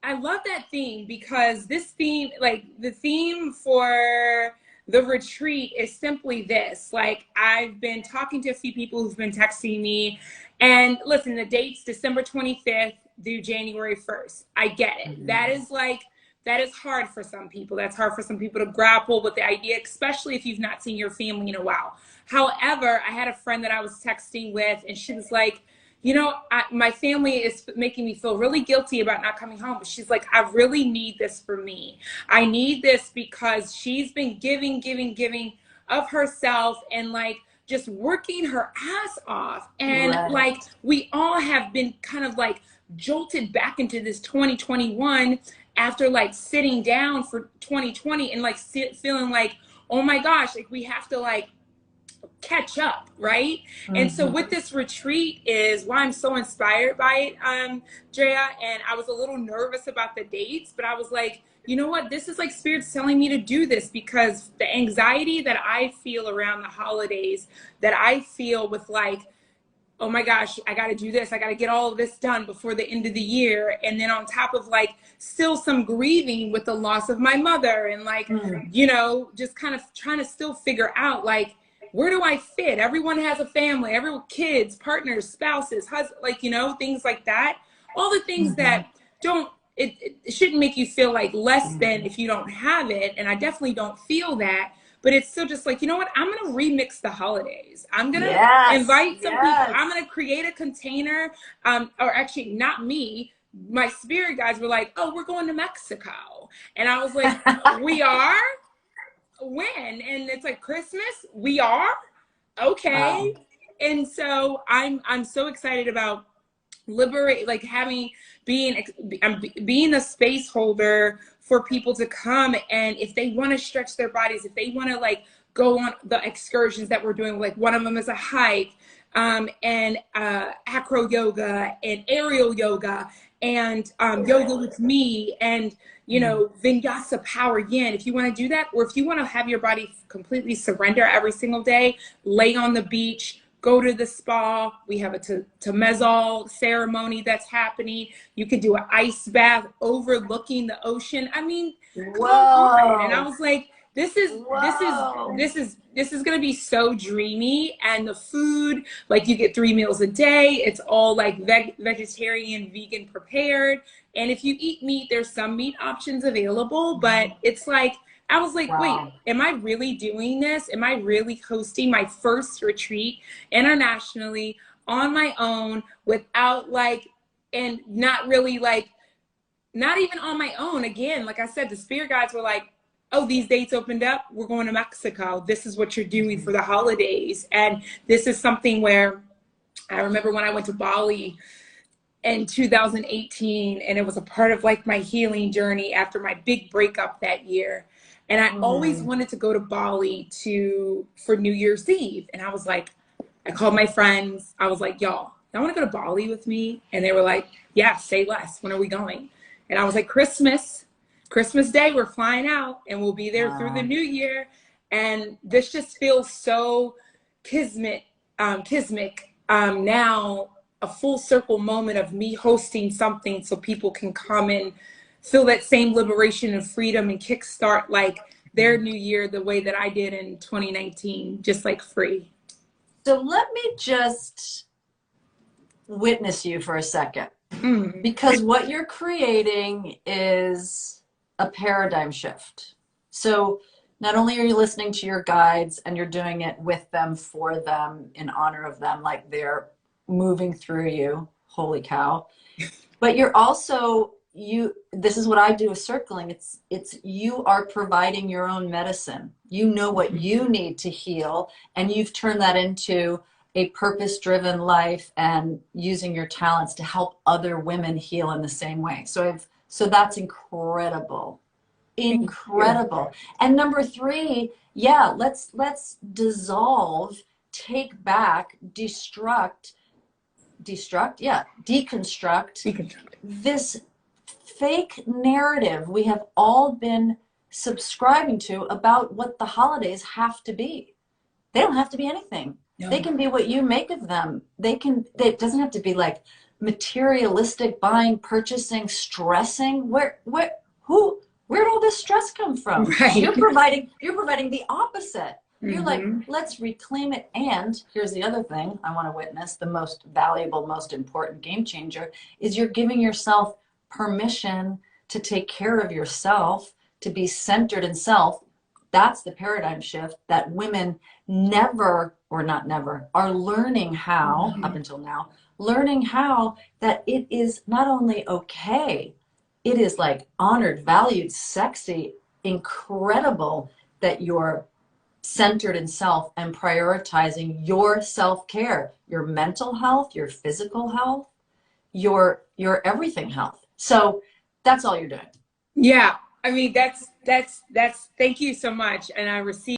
I love that theme, because this theme, like the theme for the retreat is simply this. Like, I've been talking to a few people who've been texting me, and listen, the date's December 25th through January 1st. I get it. That is like, that is hard for some people. That's hard for some people to grapple with the idea, especially if you've not seen your family in a while. However, I had a friend that I was texting with, and she was like, you know, my family is making me feel really guilty about not coming home. But she's like, I really need this for me. I need this because she's been giving of herself, and like just working her ass off. And like, we all have been kind of like jolted back into this 2021 after like sitting down for 2020 and like feeling like, oh my gosh, like we have to like catch up, right? And so with this retreat is why I'm so inspired by it, Drea. And I was a little nervous about the dates, but I was like, you know what, this is like Spirit's telling me to do this, because the anxiety that I feel around the holidays, that I feel with like, oh my gosh, I got to do this, I got to get all of this done before the end of the year, and then on top of like still some grieving with the loss of my mother, and like you know, just kind of trying to still figure out like, where do I fit? Everyone has a family, everyone, kids, partners, spouses, husband, like, you know, things like that. All the things that don't, it shouldn't make you feel like less than if you don't have it. And I definitely don't feel that, but it's still just like, you know what? I'm going to remix the holidays. I'm going to invite some people. I'm going to create a container, or actually not me. My spirit guides were like, oh, we're going to Mexico. And I was like, we are? When? And it's like, Christmas? We are? Okay. Wow. And so I'm so excited about like being the space holder for people to come, and if they want to stretch their bodies, if they want to like go on the excursions that we're doing, like one of them is a hike, and acro yoga and aerial yoga, and yoga with me, and you know, vinyasa power yin. If you want to do that, or if you want to have your body completely surrender every single day, lay on the beach, go to the spa. We have a Temazol ceremony that's happening. You can do an ice bath overlooking the ocean. I mean, come on. And I was like, this is going to be so dreamy. And the food, like you get 3 meals a day. It's all like vegetarian, vegan prepared. And if you eat meat, there's some meat options available, but it's like, I was like, wait, am I really doing this? Am I really hosting my first retreat internationally on my own without like, and not really like, not even on my own. Again, like I said, the spirit guides were like, oh, these dates opened up. We're going to Mexico. This is what you're doing for the holidays. And this is something where I remember when I went to Bali in 2018, and it was a part of like my healing journey after my big breakup that year. And I always wanted to go to Bali for New Year's Eve. And I was like, I called my friends. I was like, y'all want to go to Bali with me? And they were like, yeah, say less. When are we going? And I was like, Christmas Day, we're flying out, and we'll be there through the new year. And this just feels so kismic, now a full circle moment of me hosting something so people can come and feel that same liberation and freedom and kickstart like their new year the way that I did in 2019, just like free. So let me just witness you for a second, because what you're creating is a paradigm shift. So not only are you listening to your guides and you're doing it with them, for them, in honor of them, like they're moving through you, holy cow, but you're also, this is what I do with circling. It's you are providing your own medicine. You know what you need to heal, and you've turned that into a purpose-driven life and using your talents to help other women heal in the same way. So that's incredible. Incredible. And number 3, yeah, let's dissolve, take back, deconstruct this fake narrative we have all been subscribing to about what the holidays have to be. They don't have to be anything. No. They can be what you make of them. It doesn't have to be like materialistic buying, purchasing, stressing. Where'd all this stress come from? Right. You're providing the opposite. You're like, Mm-hmm. let's reclaim it. And here's the other thing I want to witness, the most valuable, most important game changer, is you're giving yourself permission to take care of yourself, to be centered in self. That's the paradigm shift that women never, or not never, are learning how, up until now, learning how that it is not only okay, it is like honored, valued, sexy, incredible that you're centered in self and prioritizing your self-care, your mental health, your physical health, your everything health. So that's all you're doing. Yeah. I mean, that's, thank you so much. And I received